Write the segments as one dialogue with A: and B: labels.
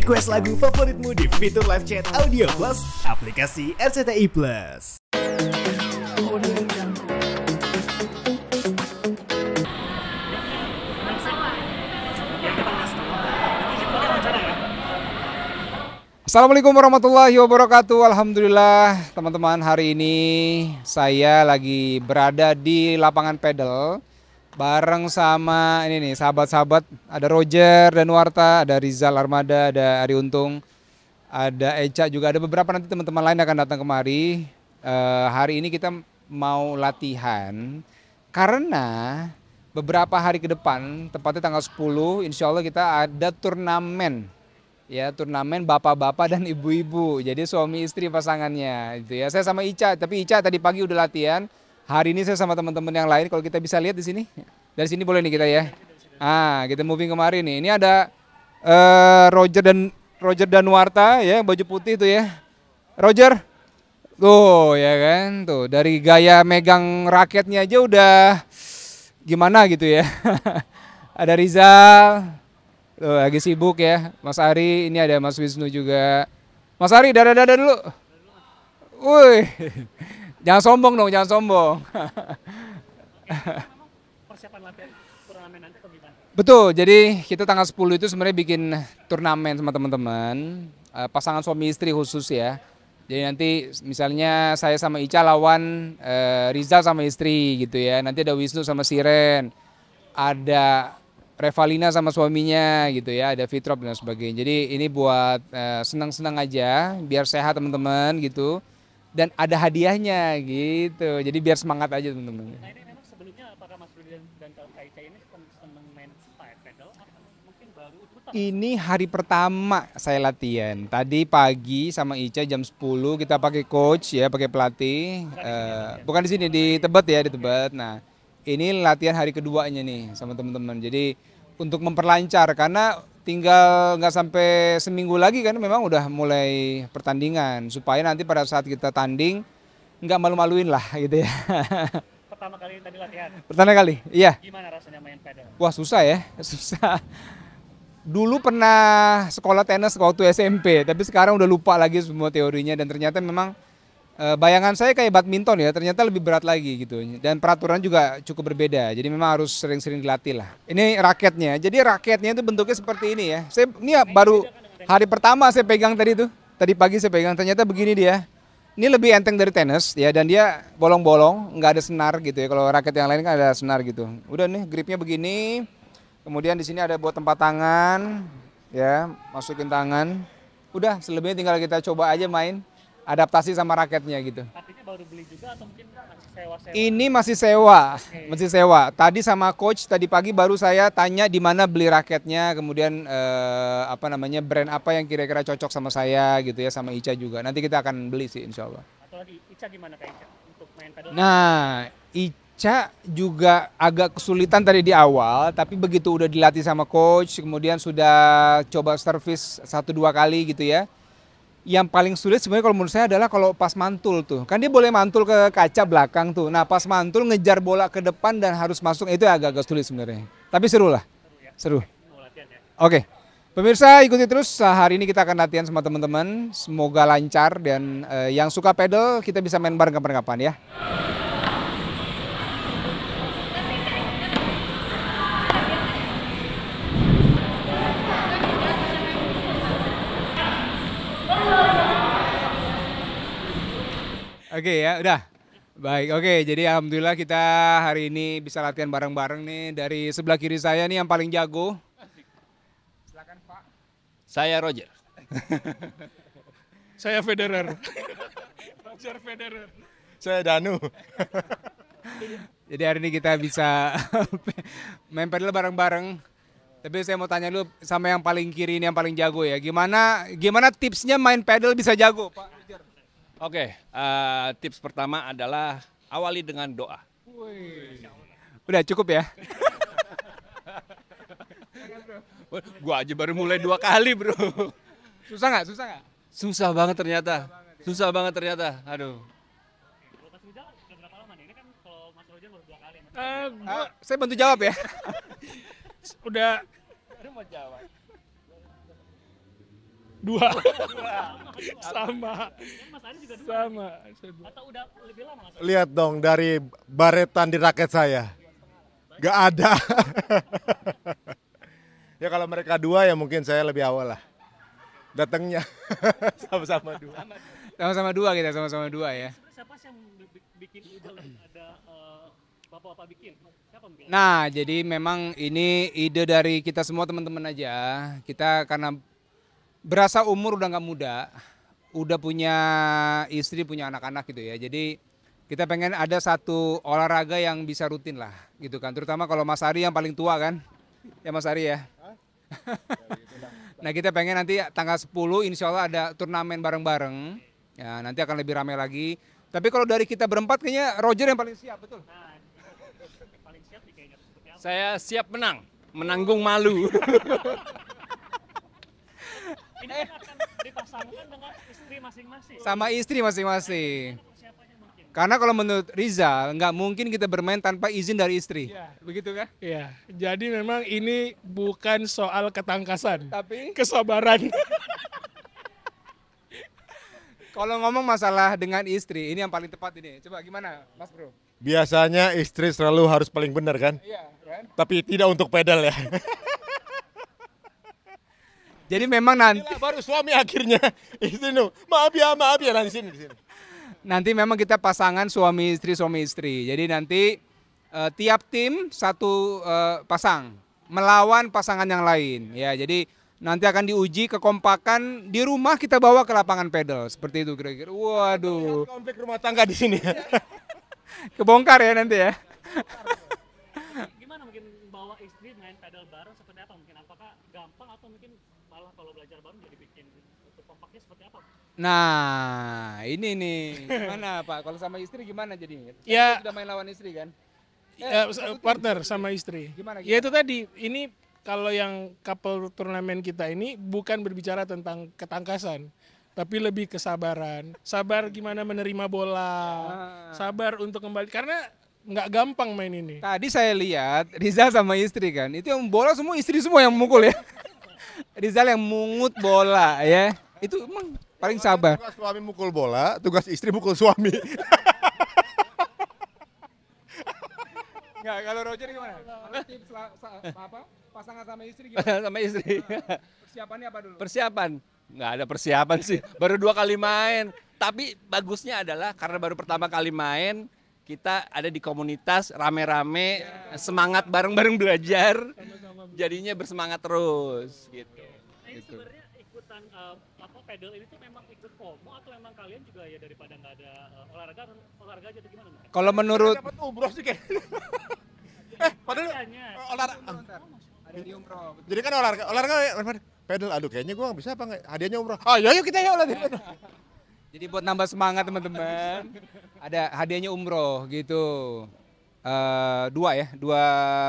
A: Request lagu favoritmu di fitur live chat Audio Plus, aplikasi RCTI Plus.
B: Assalamualaikum warahmatullahi wabarakatuh. Alhamdulillah teman-teman, hari ini saya lagi berada di lapangan pedal bareng sama ini nih sahabat-sahabat. Ada Roger dan Warta, ada Rizal Armada, ada Ari Untung, ada Eca juga, ada beberapa nanti teman-teman lain akan datang kemari. Hari ini kita mau latihan karena beberapa hari ke depan, tepatnya tanggal 10, insya Allah kita ada turnamen. Ya, turnamen bapak-bapak dan ibu-ibu. Jadi suami istri pasangannya itu ya. Saya sama Ica, tapi Ica tadi pagi udah latihan. Hari ini saya sama teman-teman yang lain. Kalau kita bisa lihat di sini. Dari sini boleh nih kita ya. Kita moving kemarin nih. Ini ada Roger dan Warta ya, baju putih tuh ya. Roger. Tuh ya kan, tuh dari gaya megang raketnya aja udah gimana gitu ya. Ada Rizal. Tuh, lagi sibuk ya, Mas Ari, ini ada Mas Wisnu juga. Mas Ari, dadah-dadah dulu. Wih, jangan sombong dong, jangan sombong.
C: Persiapan latihan turnamen nanti atau gimana?
B: Betul, jadi kita tanggal 10 itu sebenarnya bikin turnamen sama teman-teman. Pasangan suami istri khusus ya. Jadi nanti misalnya saya sama Ica lawan Rizal sama istri gitu ya. Nanti ada Wisnu sama Siren. Ada Revalina sama suaminya gitu ya, ada Fitrop dan sebagainya. Jadi ini buat senang-senang aja, biar sehat teman-teman gitu. Dan ada hadiahnya gitu, jadi biar semangat aja teman-teman.
C: Nah ini memang sebelumnya apakah Mas Rudi dan Kak Ica ini senang main pedal atau mungkin baru ikutan?
B: Ini hari pertama saya latihan. Tadi pagi sama Ica jam 10 kita pakai coach ya, pakai pelatih. Bukan di sini, di Tebet ya, di Tebet. Nah, ini latihan hari keduanya nih sama teman-teman. Jadi untuk memperlancar karena tinggal nggak sampai seminggu lagi kan memang udah mulai pertandingan. Supaya nanti pada saat kita tanding nggak malu-maluin lah gitu ya.
C: Pertama kali tadi latihan,
B: Pertama kali, iya.
C: gimana rasanya main pedal?
B: Wah susah ya, susah. Dulu pernah sekolah tenis waktu SMP, tapi sekarang udah lupa lagi semua teorinya dan ternyata memang bayangan saya kayak badminton ya, ternyata lebih berat lagi gitu. Dan peraturan juga cukup berbeda, jadi memang harus sering-sering dilatih lah. Ini raketnya, jadi raketnya itu bentuknya seperti ini ya. Ini ya baru hari pertama saya pegang tadi tuh, tadi pagi saya pegang, ternyata begini dia. Ini lebih enteng dari tenis ya, dan dia bolong-bolong, nggak ada senar gitu ya. Kalau raket yang lain kan ada senar gitu. Udah nih gripnya begini, kemudian di sini ada buat tempat tangan, ya masukin tangan. Udah selebihnya tinggal kita coba aja main. Adaptasi sama raketnya gitu.
C: Artinya baru beli juga atau mungkin masih sewa-sewa?
B: Ini masih sewa, masih sewa. Tadi sama coach tadi pagi baru saya tanya di mana beli raketnya, kemudian brand apa yang kira-kira cocok sama saya gitu ya, sama Ica juga. Nanti kita akan beli sih insya Allah.
C: Atau lagi Ica gimana Kak Ica untuk main pedal?
B: Nah, Ica juga agak kesulitan tadi di awal, tapi begitu udah dilatih sama coach, kemudian sudah coba servis 1-2 kali gitu ya. Yang paling sulit sebenarnya kalau menurut saya adalah kalau pas mantul tuh. Kan dia boleh mantul ke kaca belakang tuh. Nah pas mantul ngejar bola ke depan dan harus masuk, itu agak-agak sulit sebenarnya. Tapi seru lah, seru.
C: Mau latihan ya?
B: Oke, pemirsa ikuti terus. Hari ini kita akan latihan sama teman-teman. Semoga lancar dan yang suka pedal kita bisa main bareng kapan-kapan ya. Oke ya, udah. Baik, oke. Jadi alhamdulillah kita hari ini bisa latihan bareng-bareng nih. Dari sebelah kiri saya nih yang paling jago. Silakan Pak.
D: Saya Roger.
C: Saya Federer. Roger Federer.
D: Saya Danu.
B: Jadi hari ini kita bisa main pedal bareng-bareng. Tapi saya mau tanya dulu sama yang paling kiri ini yang paling jago ya. Gimana tipsnya main pedal bisa jago, Pak Roger?
D: Oke, tips pertama adalah awali dengan doa.
B: Udah cukup ya?
D: Gua aja baru mulai 2 kali bro.
B: Susah nggak? Susah nggak?
D: Susah banget ternyata. Susah banget ternyata. Aduh.
C: Kalau Mas Rizal udah berapa lama nih? Ini kan kalau Mas Roger baru 2 kali.
B: Saya bantu jawab ya.
C: Udah
D: Baru mau jawab.
E: 2. Sama.
C: Mas Ari juga 2.
E: Sama.
C: Atau udah lebih lama Mas Ari?
F: Lihat dong dari baretan di raket saya. Gak ada. Ya kalau mereka 2 ya mungkin saya lebih awal lah. Datangnya sama-sama 2.
B: Sama-sama 2 kita, sama-sama 2 ya.
C: Siapa sih yang bikin ide ada bapak-bapak bikin? Siapa mungkin?
B: Nah, jadi memang ini ide dari kita semua teman-teman aja. Kita karena berasa umur udah nggak muda, udah punya istri, punya anak-anak gitu ya. Jadi kita pengen ada satu olahraga yang bisa rutin lah gitu kan. Terutama kalau Mas Ari yang paling tua kan. Ya Mas Ari ya. Nah kita pengen nanti tanggal 10 insya Allah ada turnamen bareng-bareng. Ya nanti akan lebih ramai lagi. Tapi kalau dari kita berempat kayaknya Roger yang paling siap, betul?
C: Nah, paling siap nih kayaknya seperti apa?
D: Saya siap menanggung malu.
C: Ini kan akan dipasangkan dengan istri masing-masing.
B: Sama istri masing-masing.
C: Persiapannya mungkin.
B: Karena kalau menurut Rizal nggak mungkin kita bermain tanpa izin dari istri.
E: Ya.
B: Begitu kan?
E: Iya, jadi memang ini bukan soal ketangkasan,
B: Tapi
E: kesabaran.
B: kalau ngomong masalah dengan istri, ini yang paling tepat ini. Coba gimana Mas Bro?
F: Biasanya istri selalu harus paling benar kan?
B: Iya kan?
F: Tapi tidak untuk pedal ya.
B: Jadi memang nanti
F: Inilah baru suami akhirnya. Istri nu, maaf ya nah di sini.
B: nanti memang kita pasangan suami istri. Jadi nanti tiap tim satu pasang melawan pasangan yang lain. Ya, jadi nanti akan diuji kekompakan di rumah kita bawa ke lapangan pedal seperti itu kira-kira. Waduh,
F: Konflik rumah tangga di sini.
B: kebongkar ya nanti ya.
C: Gimana mungkin bawa istri main pedal bareng seperti apa? Mungkin apakah gampang atau mungkin malah kalau belajar bareng jadi bikin untuk kompaknya seperti apa?
B: Nah, ini nih gimana Pak? Kalau sama istri gimana jadinya?
E: Ya.
B: Sudah main lawan istri kan?
E: Partner sama istri.
B: Gimana?
E: Ya itu tadi, ini kalau yang couple turnamen kita ini bukan berbicara tentang ketangkasan, tapi lebih kesabaran. Sabar gimana menerima bola, sabar untuk kembali, karena nggak gampang main ini.
B: Tadi saya lihat Rizal sama istri kan, itu yang bola semua istri semua yang mukul ya. Rizal yang mungut bola ya, itu emang paling sabar.
F: Tugas suami mukul bola, tugas istri mukul suami.
B: Enggak, kalau Roger gimana? Kalau tips pasangan sama istri gimana?
D: Sama istri.
B: Persiapannya apa dulu?
D: Persiapan? Nggak ada persiapan sih. Baru 2 kali main. Tapi bagusnya adalah karena baru pertama kali main, kita ada di komunitas rame-rame, semangat bareng-bareng belajar. Jadinya bersemangat terus gitu.
C: Nah, ini sebenarnya ikutan pedal ini tuh memang ikut FOMO atau memang kalian juga ya daripada nggak ada olahraga aja atau gimana? Mas?
B: Kalau menurut
F: Dapat umroh sih kayak. Padahal
C: Hadiahnya.
F: olahraga.
B: ada di umroh.
F: Jadi kan olahraga pedal. Aduh kayaknya gua nggak bisa apa nggak. Hadiahnya umroh. Oh yuk kita ya olahraga.
B: Jadi buat nambah semangat teman-teman, ada hadiahnya umroh gitu. 2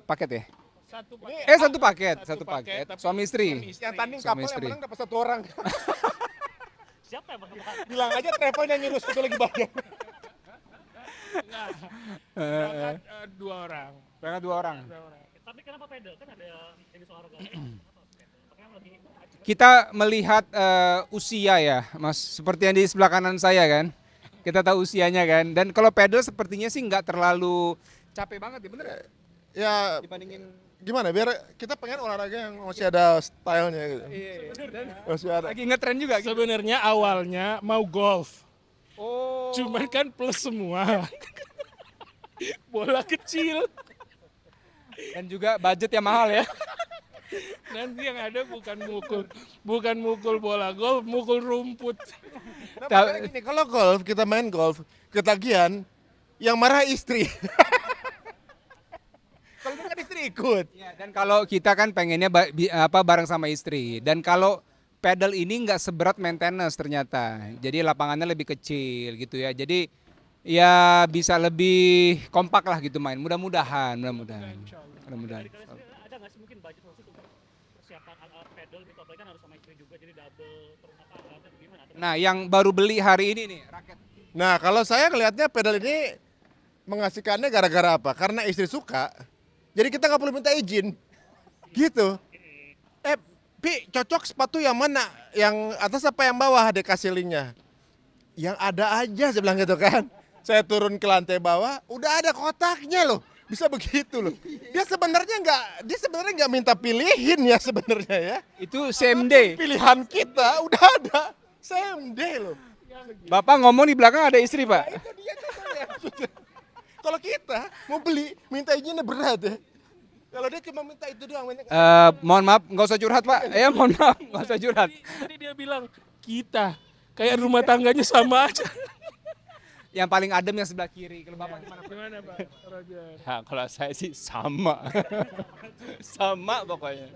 B: paket ya? Satu paket.
E: tapi
B: Suami istri.
F: Yang tanding
B: Suami
F: kapal yang
B: istri.
F: menang dapat 1 orang.
C: Siapa yang bakal
F: Bilang aja travelnya nyuruh satu lagi bayar.
E: Berangkat 2 orang.
B: Berangkat 2 orang.
C: Tapi kenapa pedal? Kan ada jenis olahraga. Apakah lagi
B: Kita melihat usia ya, Mas. Seperti yang di sebelah kanan saya kan. Kita tahu usianya kan. Dan kalau pedal sepertinya sih nggak terlalu capek banget ya, bener ya?
F: Ya
B: Dibandingin.
F: gimana biar kita pengen olahraga yang masih ada stylenya gitu. Masih ada.
B: Lagi ngetren juga gitu.
E: Sebenarnya awalnya mau golf,
B: Oh.
E: cuman kan plus semua. Bola kecil.
B: Dan juga budget yang mahal ya.
E: Nanti yang ada bukan mukul bola golf, mukul rumput.
F: Nah, makanya gini, kalau golf kita main golf ketagihan yang marah istri. Kalau bukan istri ikut.
B: Ya, dan kalau kita kan pengennya bareng sama istri. Dan kalau pedal ini nggak seberat maintenance ternyata. Jadi lapangannya lebih kecil gitu ya. Jadi ya bisa lebih kompak lah gitu main. Mudah-mudahan.
C: ada nggak sih mungkin budget khusus untuk persiapan alat pedal gitu? Apalagi kan harus sama istri juga, jadi double terus ada gimana?
B: Nah, yang baru beli hari ini nih raket.
F: Nah kalau saya ngelihatnya pedal ini mengasihkannya gara-gara apa? Karena istri suka. Jadi kita nggak perlu minta izin. Gitu. Pi, cocok sepatu yang mana? Yang atas apa yang bawah? Dia kasih linknya. Yang ada aja, saya bilang gitu kan. Saya turun ke lantai bawah, udah ada kotaknya loh. Bisa begitu loh. Dia sebenarnya nggak minta pilihin ya sebenarnya ya.
B: Itu same day.
F: Pilihan kita udah ada. Same day loh.
B: Bapak ngomong di belakang ada istri, Pak.
F: Itu dia contohnya. Kalau kita mau beli, minta izinnya berat ya. Kalau dia cuma minta itu doang.
B: Mohon maaf, nggak usah curhat, Pak. Ya, mohon maaf, nggak usah curhat.
E: Tadi dia bilang, kita kayak rumah tangganya sama aja.
B: Yang paling adem yang sebelah kiri. Kalau Bapak gimana?
E: Gimana Pak Roger?
D: Ya, kalau saya sih sama. Sama pokoknya.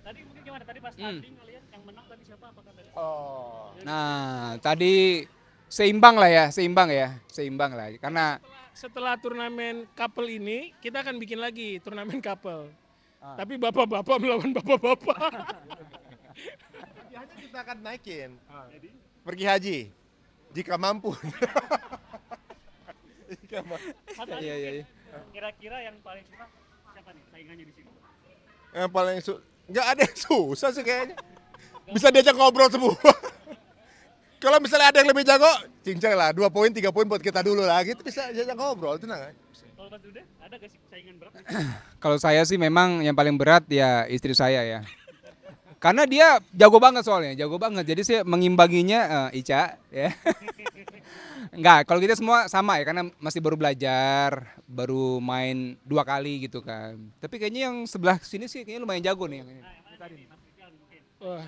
C: Tadi mungkin gimana? Tadi pas tanding kalian yang menang tadi siapa? Apakah tadi?
B: Nah, tadi seimbang lah ya, seimbang lah. Karena
E: Setelah turnamen couple ini, kita akan bikin lagi turnamen couple. Tapi bapak-bapak melawan bapak-bapak.
F: Haji kita akan naikin. Pergi haji. Jika mampu.
B: iya.
C: Kira-kira yang paling susah siapa nih saingannya di sini?
F: Yang paling nggak ada yang susah sih kayaknya. Bisa diajak ngobrol semua. Kalau misalnya ada yang lebih jago, cincang lah. 2 poin, 3 poin buat kita dulu lah. Gitu bisa diajak ngobrol, tenang aja.
C: Kalau Mas Dude, ada gak sih saingan berat?
B: kalau saya sih memang yang paling berat ya istri saya ya. Karena dia jago banget soalnya, jago banget. Jadi saya mengimbanginya Ica ya. Enggak, kalau kita semua sama ya karena masih baru belajar, baru main 2 kali gitu kan. Tapi kayaknya yang sebelah sini sih kayaknya lumayan jago nih yang ini.
E: Wah.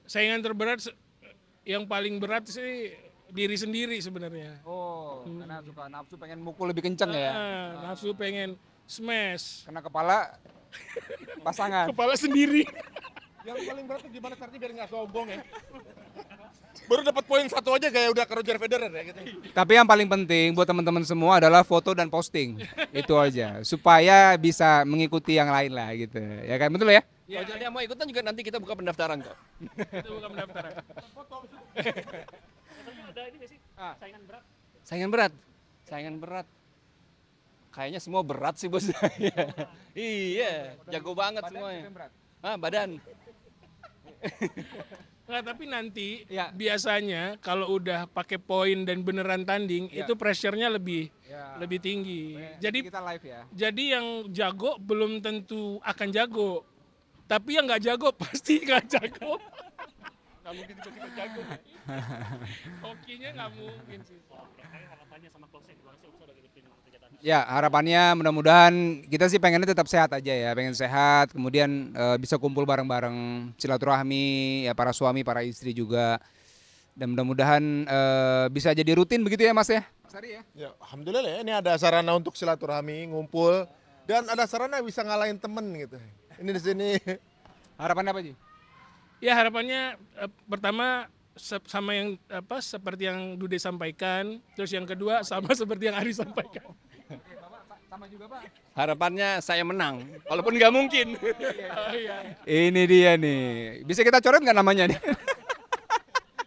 E: Saingan terberat yang paling berat sih diri sendiri sebenarnya.
B: Oh, karena suka nafsu pengen mukul lebih kenceng ya.
E: Nafsu pengen smash.
B: Kena kepala pasangan.
E: Kepala sendiri.
F: Yang paling berat tuh gimana caranya biar nggak sombong ya. Baru dapat poin 1 aja kayak udah ke Roger Federer ya gitu.
B: Tapi yang paling penting buat teman-teman semua adalah foto dan posting. Itu aja. Supaya bisa mengikuti yang lain lah gitu. Ya kan betul ya?
D: Kalau ada yang mau ikutan juga nanti kita buka pendaftaran kok.
E: Itu bukan pendaftaran.
C: Katanya ada ini gak sih saingan berat?
D: Saingan berat. Kayaknya semua berat sih bos saya. Iya, jago banget semuanya. Badan.
E: Nggak, tapi nanti
B: Ya.
E: biasanya kalau udah pakai poin dan beneran tanding
B: Ya.
E: itu pressure-nya lebih
B: Ya.
E: tinggi. Jadi
B: kita live ya.
E: yang jago belum tentu akan jago. Tapi yang nggak jago pasti nggak jago. Nggak mungkin kita jago. Hokinya nggak mungkin sih.
C: Kayak harapannya sama closing gimana sih udah gitu kegiatan?
B: Ya harapannya mudah-mudahan kita sih pengennya tetap sehat aja ya, pengen sehat, kemudian bisa kumpul bareng-bareng, silaturahmi, ya para suami, para istri juga, dan mudah-mudahan bisa jadi rutin begitu ya Mas ya? Sari ya?
F: Ya, alhamdulillah ya, ini ada sarana untuk silaturahmi, ngumpul, dan ada sarana bisa ngalahin temen gitu. Ini di sini.
B: Harapannya apa Ji?
E: Ya harapannya pertama sama yang seperti yang Dude sampaikan, terus yang kedua sama seperti yang Ari sampaikan.
B: Sama juga Pak.
D: Harapannya saya menang, walaupun nggak mungkin.
E: Oh, iya.
B: Ini dia nih, bisa kita coret nggak namanya nih?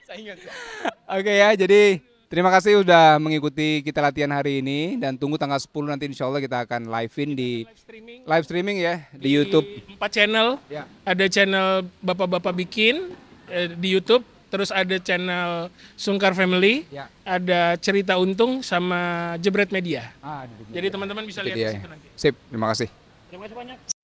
D: Saya ingat.
B: Oke ya, jadi terima kasih udah mengikuti kita latihan hari ini dan tunggu tanggal 10 nanti insya Allah kita akan live-in di live streaming ya di YouTube.
E: 4 channel.
B: Ya.
E: Ada channel Bapak-bapak bikin di YouTube, terus ada channel Sungkar Family,
B: Ya.
E: ada Cerita Untung sama Jebret Media.
B: Ah,
E: Jadi teman-teman bisa lihat di
B: dia.
E: situ nanti.
B: Sip, terima kasih.
C: Terima kasih banyak.